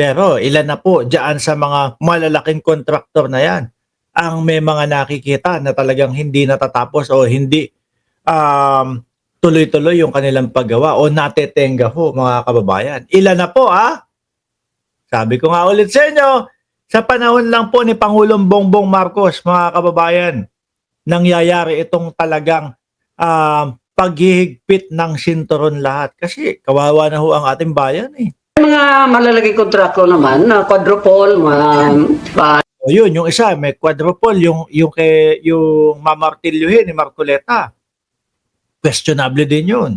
Pero ilan na po diyan sa mga malalaking kontraktor na yan ang may mga nakikita na talagang hindi natatapos o hindi um, tuloy-tuloy yung kanilang paggawa o natetenga ho mga kababayan. Ilan na po Sabi ko nga ulit sa inyo, sa panahon lang po ni Pangulong Bongbong Marcos mga kababayan, nangyayari itong talagang paghihigpit ng sinturon lahat. Kasi kawawa na ho ang ating bayan eh. Mga malalaking kontrakto naman, na quadruple, O yun, yung isa, may quadruple, yung mamartilyuhin ni Marcoleta. Questionable din yun.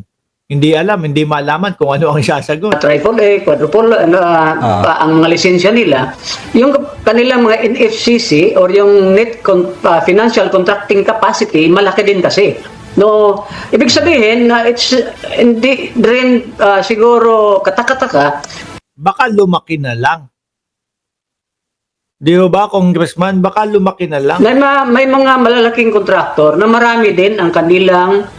Hindi alam, hindi malaman kung ano ang isasagot. triple A, quadruple, ang mga lisensya nila, yung kanilang mga NFCC or yung financial contracting capacity, malaki din kasi. No, ibig sabihin na it's hindi rin siguro katakataka. Baka lumaki na lang. Di ba, Congressman? Baka lumaki na lang. May mga malalaking kontraktor na marami din ang kanilang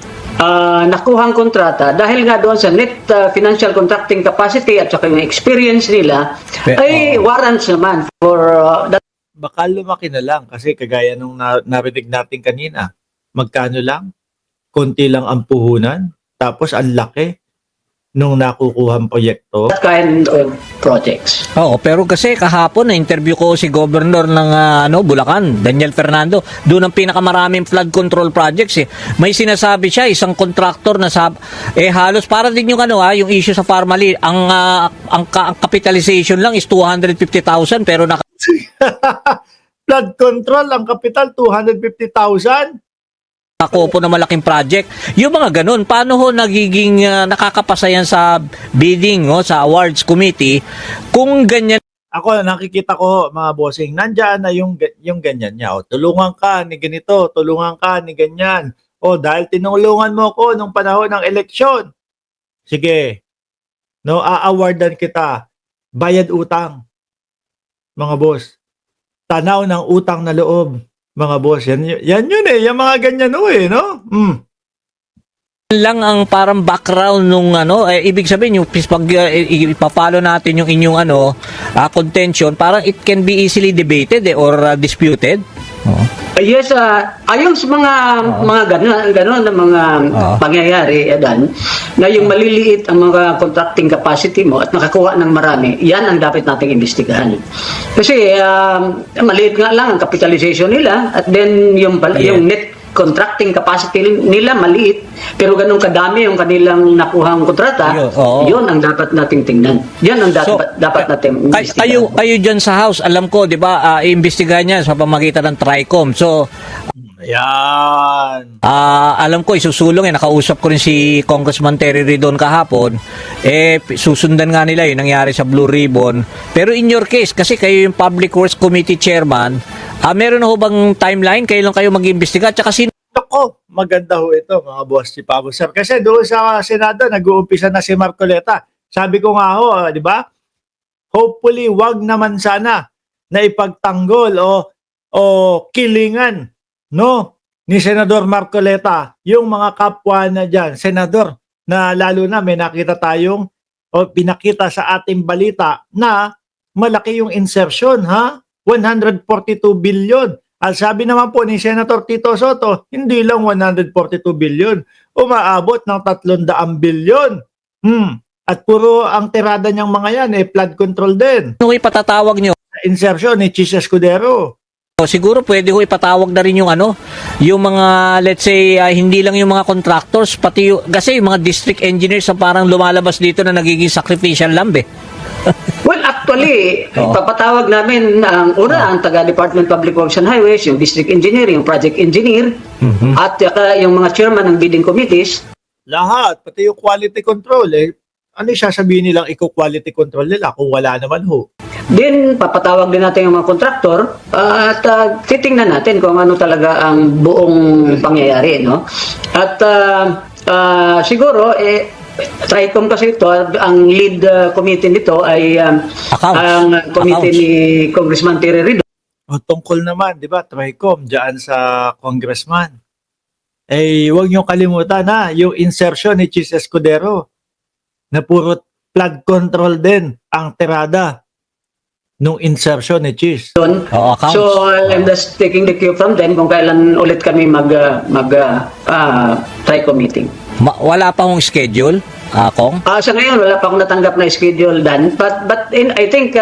nakuhang kontrata dahil nga doon sa net financial contracting capacity at saka yung experience nila ay warrants naman for that. Baka lumaki na lang kasi kagaya nung narinig natin kanina, magkano lang? Konti lang ang puhunan, tapos ang laki nung nakukuhang proyekto. That kind of projects. Oo, pero kasi kahapon na-interview ko si Governor ng Bulacan, Daniel Fernando. Doon ang pinakamaraming flood control projects eh. May sinasabi siya, isang contractor na halos para din yung yung issue sa Pharmaly, ang capitalization lang is 250,000 pero Flood control, ang kapital 250,000. nakakopo na malaking project. Yung mga ganun, paano ho nagiging nakakapasa yan sa bidding, sa awards committee kung ganyan? Ako nakikita ko mga bossing, nandiyan na yung ganyan niya. O, tulungan ka ni ganito, tulungan ka ni ganyan. O dahil tinulungan mo ko nung panahon ng eleksyon. Sige. No, a-awardan kita. Bayad utang. Mga boss. Tanaw ng utang na loob. Mga boss, yan yun eh. Yung mga ganyan no? Lang ang parang background nung ibig sabihin yung pag ipapalo natin yung inyong contention, parang it can be easily debated or disputed. Yes, ayon sa mga gano'n na mga pangyayari na yung maliliit ang mga contracting capacity mo at nakakuha ng marami, yan ang dapat nating imbestigahan. Kasi maliit nga lang ang capitalization nila at then yung net contracting capacity nila maliit pero ganun kadami yung kanilang nakuhang kontrata, yun ang dapat nating tingnan. Yan ang dapat natin imbestigahan. Kayo dyan sa House, alam ko, di ba, iimbestigahan niya sa pamamagitan ng TRICOM. So, Ayan. alam ko, isusulong nakausap ko rin si Congressman Terry Ridon kahapon. Susundan nga nila yung nangyari sa Blue Ribbon. Pero in your case, kasi kayo yung Public Works Committee Chairman, meron na ho bang timeline? Kailan kayo mag-imbestiga? Tsaka Ako, maganda ho ito mga boss si Pabo Sir. Kasi doon sa Senado, nag-uumpisa na si Marcoleta. Sabi ko nga ho, di ba? Hopefully, wag naman sana na ipagtanggol o kilingan ni Senador Marcoleta yung mga kapwa na dyan. Senador, na lalo na may nakita tayong o pinakita sa ating balita na malaki yung insertion, 142 billion. At sabi naman po ni Senator Tito Soto, hindi lang 142 billion, umaabot ng 300 billion. At puro ang tirada niyang mga yan, flood control din. ano ipatatawag nyo? Insertion ni Chis Escudero. Siguro pwede ho ipatawag na rin yung yung mga, let's say, hindi lang yung mga contractors, pati kasi yung mga district engineers na parang lumalabas dito na nagiging sacrificial lamb eh. Well, actually, papatawag namin ang ang taga-Department of Public Works and Highways, yung district engineer, yung project engineer, at yung mga chairman ng bidding committees. Lahat, pati yung quality control. Ano sasabihin nilang eco-quality control nila kung wala naman ho? Then, papatawag din natin yung mga kontraktor at titingnan natin kung ano talaga ang buong pangyayari. No? At siguro, TRICOM kasi ito, ang lead committee nito ay ang committee ni Congressman Terry Ridon. Tungkol naman, di ba, TRICOM, dyan sa congressman. Huwag niyo kalimutan yung insertion ni Chis Escudero na puro flood control din ang tirada. nung insertion ni Cheese. doon. accounts. So I'm just taking the cue from them kung kailan ulit kami TRICO meeting. Wala pa hong schedule, Kong? Sa ngayon, wala pa akong natanggap na schedule dan. But I think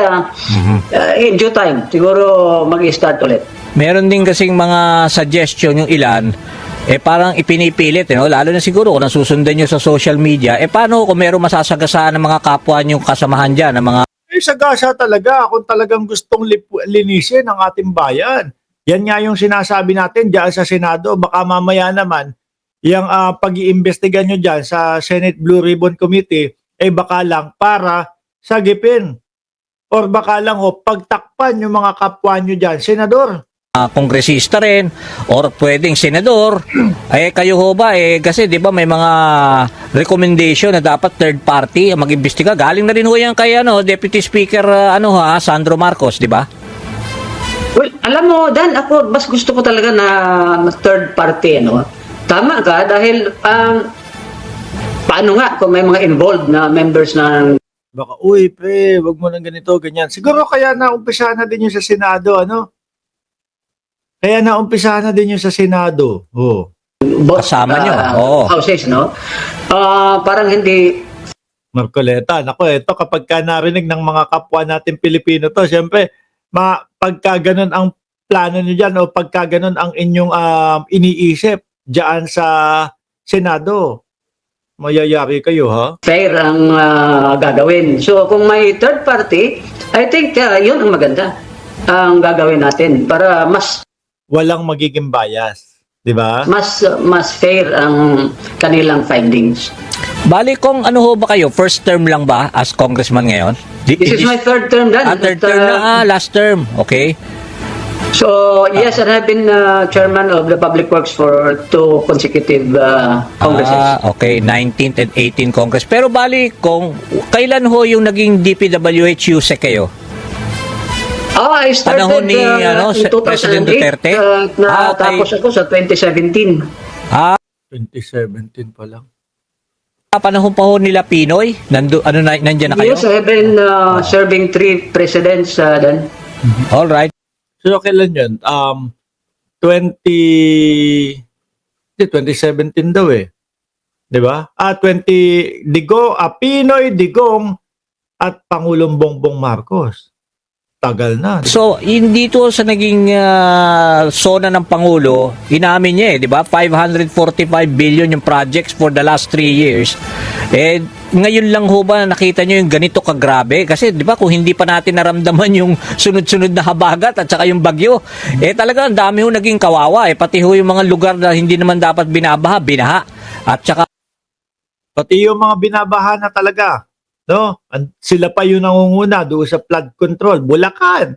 in due time, siguro mag-start ulit. Meron din kasing mga suggestion yung ilan, parang ipinipilit, lalo na siguro kung nasusundan nyo sa social media, paano kung meron masasagasaan ng mga kapwa nyo kasamahan dyan, ng mga Sagasa talaga kung talagang gustong linisin ang ating bayan. Yan nga yung sinasabi natin diyan sa Senado. Baka mamaya naman, yung pag-iimbestiga nyo dyan sa Senate Blue Ribbon Committee, baka lang para sagipin. Or baka lang pagtakpan yung mga kapwa nyo dyan, Senador. kongresista rin or pwedeng senador, kayo ho ba kasi 'di ba may mga recommendation na dapat third party ang mag-imbestiga. Galing na rin ho yan kay Deputy Speaker Sandro Marcos, 'di ba? Well, alam mo, Dan, ako mas gusto ko talaga na third party, Tama ka dahil paano nga kung may mga involved na members ng Baka, wag mo nang ganito, ganyan. Siguro kaya naumpisahan na din yung sa Senado, Kaya naumpisahan na din yung sa Senado. both Kasama nyo, oo. houses, parang hindi Marcoleta, nako, ito kapag ka narinig ng mga kapwa natin Pilipino to, siyempre, pagka ganun ang plano nyo dyan o pagka ganun ang inyong iniisip dyan sa Senado, mayayari kayo, ha? fair ang gagawin. So kung may third party, I think yun ang maganda ang gagawin natin para mas Walang magiging bias, di ba? mas fair ang kanilang findings. Bali kung ano ho ba kayo, first term lang ba as congressman ngayon? This is my third term, Dan. third term na, last term, okay? So, yes, I have been chairman of the Public Works for 2 consecutive congresses. Okay, 19th and 18th Congress. Pero bali kung kailan ho yung naging DPWH USEC kayo? I started Panahon ni, in 2008. President Duterte? Natapos ako sa 2017. 2017 pa lang. Panahon pa ho nila Pinoy? Nandiyan na kayo? Yes, I have been serving 3 presidents, Dan. All right. So, kailan yun? 2017 daw Di ba? 20, Pinoy, Digong, at Pangulong Bongbong Marcos. Tagal na. So, hindi to sa naging zona ng Pangulo, inamin niya di ba? 545 billion yung projects for the last 3 years. Ngayon lang ho ba nakita niyo yung ganito kagrabe? Kasi di ba kung hindi pa natin naramdaman yung sunod-sunod na habagat at saka yung bagyo, talaga ang dami ho naging kawawa. Pati ho yung mga lugar na hindi naman dapat binabaha, binaha. At saka Pati yung mga binabaha na talaga. Sila pa yung nangunguna doon sa flood control. Bulacan.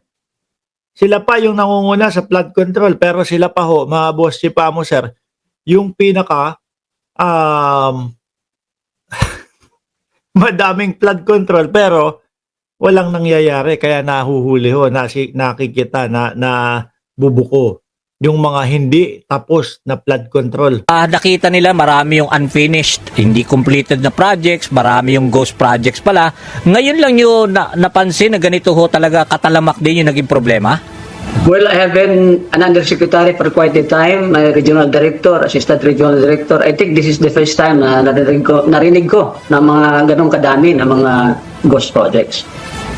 Sila pa yung nangunguna sa flood control. Pero sila pa ho, mga boss si Pamo, sir, yung pinaka madaming flood control pero walang nangyayari. Kaya nahuhuli ho, nakikita na bubuko yung mga hindi tapos na flood control. nakita nila marami yung unfinished, hindi completed na projects, marami yung ghost projects pala. Ngayon lang nyo napansin na ganito ho talaga katalamak din yung naging problema? Well, I have been an undersecretary for quite a time, regional director, assistant regional director. I think this is the first time na narinig ko na mga ganong kadami na mga ghost projects.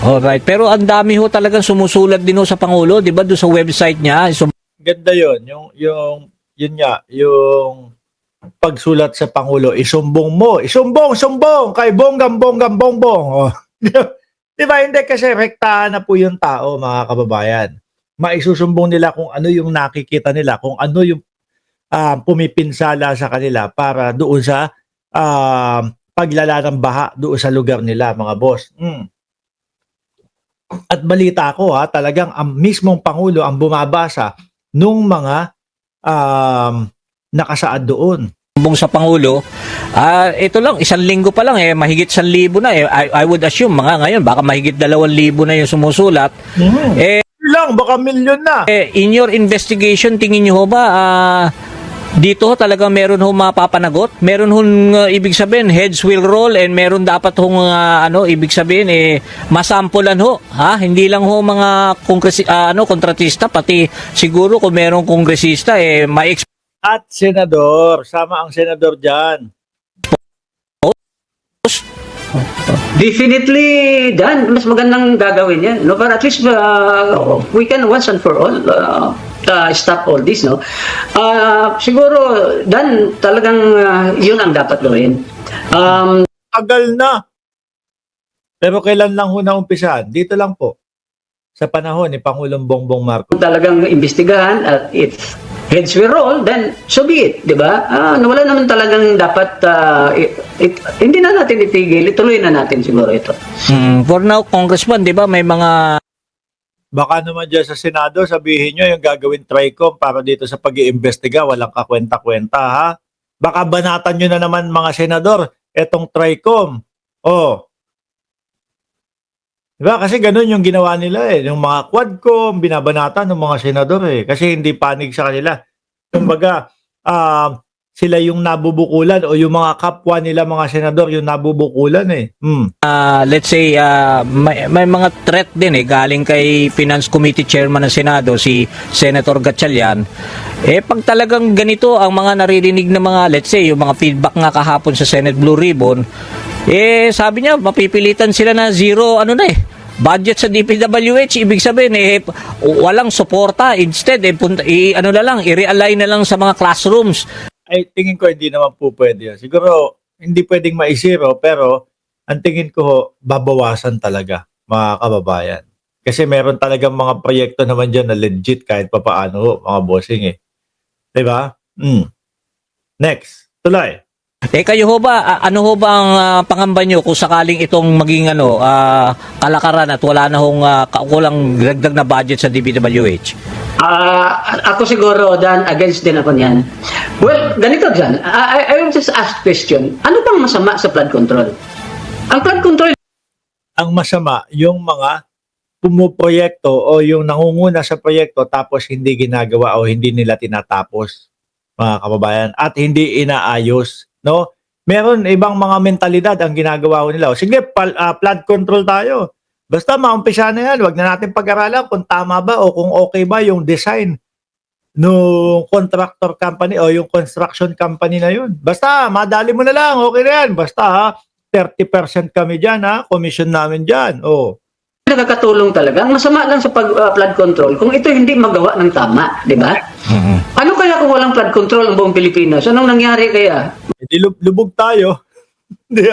Alright, pero ang dami ho talagang sumusulat din ho sa Pangulo, di ba doon sa website niya? Ganda yun. Yung yung pagsulat sa Pangulo, isumbong mo. Sumbong kay Bongbong. Oh. Di ba? Hindi kasi rektahan na po yung tao, mga kababayan. Maisusumbong nila kung ano yung nakikita nila, kung ano yung pumipinsala sa kanila para doon sa paglala ng baha doon sa lugar nila, mga boss. At balita ko talagang ang mismong Pangulo ang bumabasa nung mga nakasaad doon. Sa Pangulo, ito lang, 1 linggo pa lang mahigit 1,000 na I would assume ngayon, baka mahigit 2,000 na yung sumusulat. Lang, baka milyon na. In your investigation, tingin niyo ho ba Dito ho talaga meron ho mapapanagot. Meron ho ibig sabihin heads will roll and meron dapat ho ibig sabihin masampulan ho. Ha? Hindi lang ho mga kontratista pati siguro kung merong kongresista At senador, sama ang senador diyan. Definitely, Dan, mas magandang gagawin yan. No? But at least we can once and for all stop all this. No? Siguro, Dan, talagang yun ang dapat gawin. Tagal na. Pero kailan lang ho naumpisahan? Dito lang po. Sa panahon ni Pangulong Bongbong Marcos. Talagang imbestigahan at if heads will roll, then so be it, di ba? Wala naman talagang dapat, hindi na natin itigil, ituloy na natin siguro ito. For now, Congressman, di ba, may mga Baka naman dyan sa Senado, sabihin nyo yung gagawin TRICOM para dito sa pag-iimbestiga, walang kakwenta-kwenta, ha? Baka banatan nyo na naman mga senador, etong TRICOM. Oh. Diba? Kasi ganun yung ginawa nila Yung mga Quadcom, binabanatan ng mga senador Kasi hindi panig sa kanila. Kumbaga, sila yung nabubukulan o yung mga kapwa nila mga senador yung nabubukulan let's say may mga threat din galing kay Finance Committee Chairman ng Senado si Senator Gatchalian. Pag talagang ganito ang mga naririnig ng mga let's say yung mga feedback nga kahapon sa Senate Blue Ribbon, sabi niya mapipilitan sila na zero budget sa DPWH, ibig sabihin walang suporta, instead i-realign na lang sa mga classrooms. Ay, tingin ko hindi naman po pwede yan. Siguro, hindi pwedeng ma-zero, pero ang tingin ko, babawasan talaga, mga kababayan. Kasi meron talagang mga proyekto naman dyan na legit kahit papaano, mga bossing Diba? Next, tuloy. Kayo ho ba, ano ho ba ang pangamba nyo kung sakaling itong maging kalakaran at wala na hong kulang dagdag na budget sa DPWH? Ako siguro, Dan, against din ako niyan. Well, ganito dyan. I will just ask question. Ano bang masama sa flood control? Ang flood control... Ang masama, yung mga pumuproyekto o yung nangunguna sa proyekto tapos hindi ginagawa o hindi nila tinatapos, mga kababayan, at hindi inaayos. No? Meron ibang mga mentalidad ang ginagawa nila. Sige, flood control tayo. Basta maumpisa na yan. Huwag na natin pag-aralan kung tama ba o kung okay ba yung design no contractor company o yung construction company na yun. Basta, madali mo na lang. Okay na yan. Basta, 30% kami dyan, commission namin dyan. Nakakatulong talaga. Ang masama lang sa flood control kung ito hindi magawa ng tama, di ba? Ano kaya kung walang flood control ang buong Pilipinas? Anong nangyari kaya? Hindi lubog tayo. Di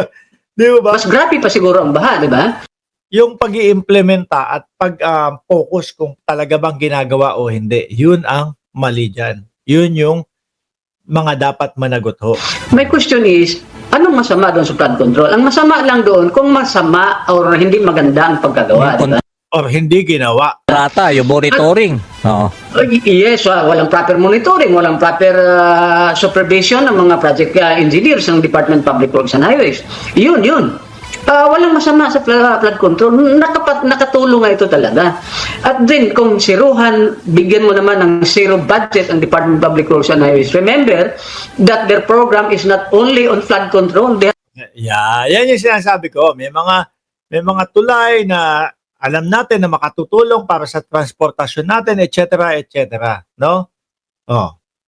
ba? Mas grabe pa siguro ang baha, di ba? Yung pag-iimplementa at pag-focus kung talaga bang ginagawa o hindi, yun ang mali dyan. Yun yung mga dapat managot ho. My question is, anong masama doon sa flood control? Ang masama lang doon kung masama or hindi maganda ang pagkagawa, di ba? Or hindi ginawa. Rata, yung monitoring. Oo. Yes, walang proper monitoring, walang proper supervision ng mga project engineers ng Department of Public Works and Highways. Yun. Walang masama sa flood control. Nakatulong nga ito talaga. At then, kung siruhan, bigyan mo naman ng zero budget ang Department of Public Works and Highways. Remember that their program is not only on flood control. Yan yung sinasabi ko. May mga tulay na alam natin na makatutulong para sa transportasyon natin, etc., etc. No?